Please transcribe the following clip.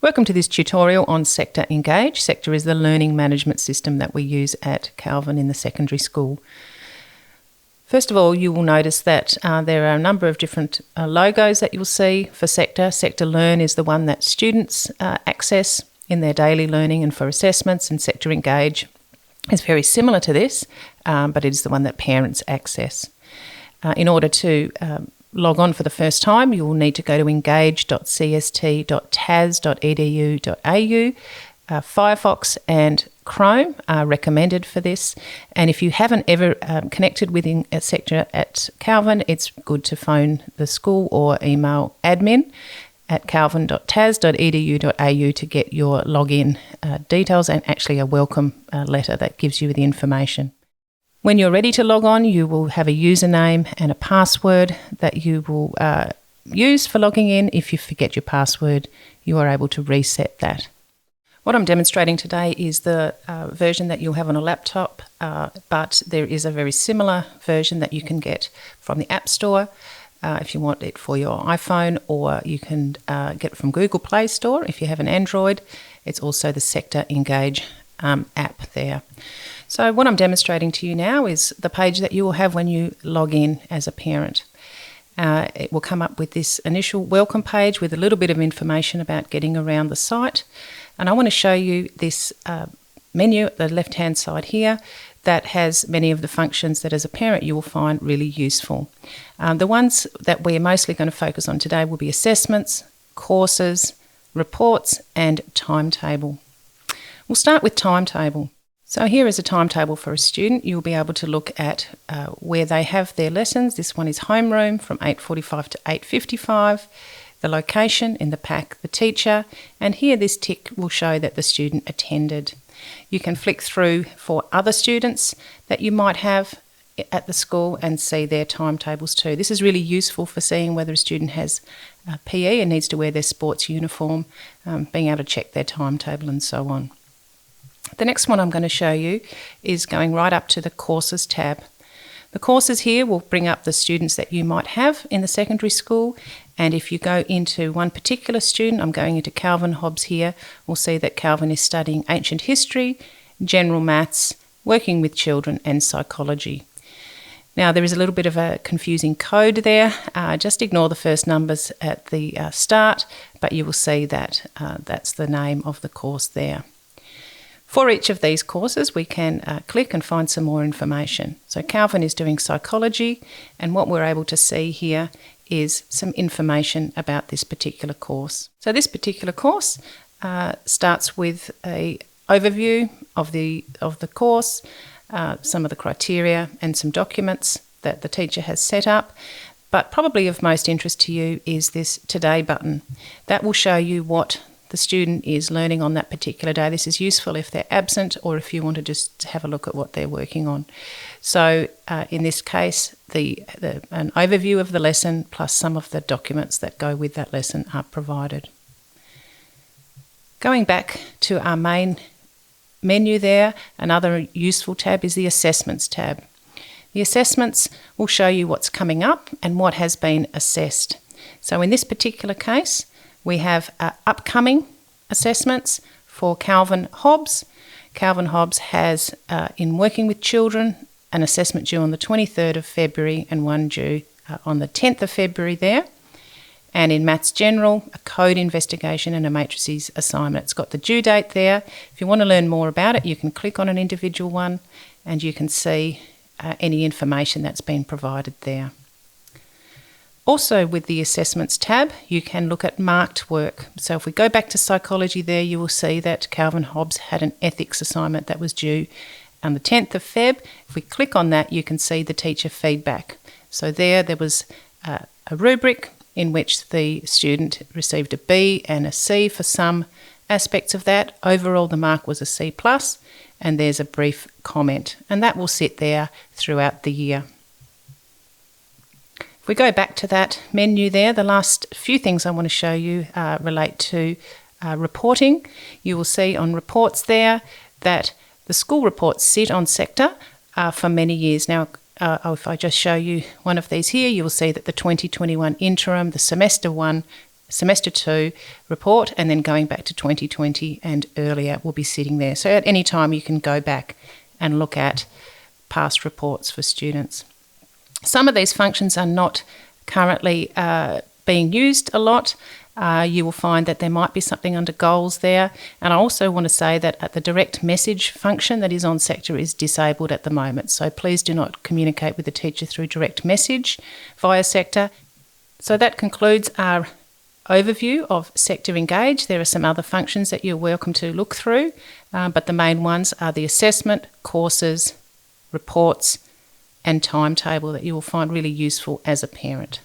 Welcome to this tutorial on SEQTA Engage. SEQTA is the learning management system that we use at Calvin in the secondary school. First of all, you will notice that there are a number of different logos that you'll see for SEQTA. SEQTA Learn is the one that students access in their daily learning and for assessments, and SEQTA Engage is very similar to this, but it is the one that parents access. In order to log on for the first time, you will need to go to engage.cst.tas.edu.au. Firefox and Chrome are recommended for this, and if you haven't ever connected with SEQTA at Calvin, it's good to phone the school or email admin@calvin.tas.edu.au to get your login details and actually a welcome letter that gives you the information. When you're ready to log on, you will have a username and a password that you will use for logging in. If you forget your password, you are able to reset that. What I'm demonstrating today is the version that you'll have on a laptop, but there is a very similar version that you can get from the App Store if you want it for your iPhone, or you can get it from Google Play Store if you have an Android. It's also the SEQTA Engage app there. So what I'm demonstrating to you now is the page that you will have when you log in as a parent. It will come up with this initial welcome page with a little bit of information about getting around the site. And I want to show you this menu at the left-hand side here that has many of the functions that as a parent you will find really useful. The ones that we're mostly going to focus on today will be assessments, courses, reports, and timetable. We'll start with timetable. So here is a timetable for a student. You'll be able to look at where they have their lessons. This one is homeroom from 8:45 to 8:55. The location in the pack, the teacher, and here this tick will show that the student attended. You can flick through for other students that you might have at the school and see their timetables too. This is really useful for seeing whether a student has PE and needs to wear their sports uniform, being able to check their timetable and so on. The next one I'm going to show you is going right up to the Courses tab. The courses here will bring up the students that you might have in the secondary school, and if you go into one particular student, I'm going into Calvin Hobbs here, we'll see that Calvin is studying ancient history, general maths, working with children and psychology. Now there is a little bit of a confusing code there, just ignore the first numbers at the start, but you will see that that's the name of the course there. For each of these courses, we can click and find some more information. So Calvin is doing psychology, and what we're able to see here is some information about this particular course. So this particular course starts with an overview of the course, some of the criteria and some documents that the teacher has set up. But probably of most interest to you is this Today button. That will show you what the student is learning on that particular day. This is useful if they're absent or if you want to just have a look at what they're working on. So in this case, an overview of the lesson plus some of the documents that go with that lesson are provided. Going back to our main menu there, another useful tab is the Assessments tab. The Assessments will show you what's coming up and what has been assessed. So in this particular case, we have upcoming assessments for Calvin Hobbs. Calvin Hobbs has, in working with children, an assessment due on the 23rd of February and one due on the 10th of February there. And in Maths General, a code investigation and a matrices assignment. It's got the due date there. If you want to learn more about it, you can click on an individual one and you can see any information that's been provided there. Also with the Assessments tab, you can look at marked work. So if we go back to psychology there, you will see that Calvin Hobbs had an ethics assignment that was due on the 10th of Feb. If we click on that, you can see the teacher feedback. So there was a rubric in which the student received a B and a C for some aspects of that. Overall, the mark was a C+, and there's a brief comment, and that will sit there throughout the year. If we go back to that menu there, the last few things I want to show you relate to reporting. You will see on reports there that the school reports sit on SEQTA for many years. Now, if I just show you one of these here, you will see that the 2021 interim, the semester 1 Semester 2 report, and then going back to 2020 and earlier will be sitting there. So at any time you can go back and look at past reports for students. Some of these functions are not currently being used a lot. You will find that there might be something under goals there. And I also want to say that the direct message function that is on SEQTA is disabled at the moment. So please do not communicate with the teacher through direct message via SEQTA. So that concludes our overview of SEQTA Engage. There are some other functions that you're welcome to look through, but the main ones are the assessment, courses, reports, and timetable that you will find really useful as a parent.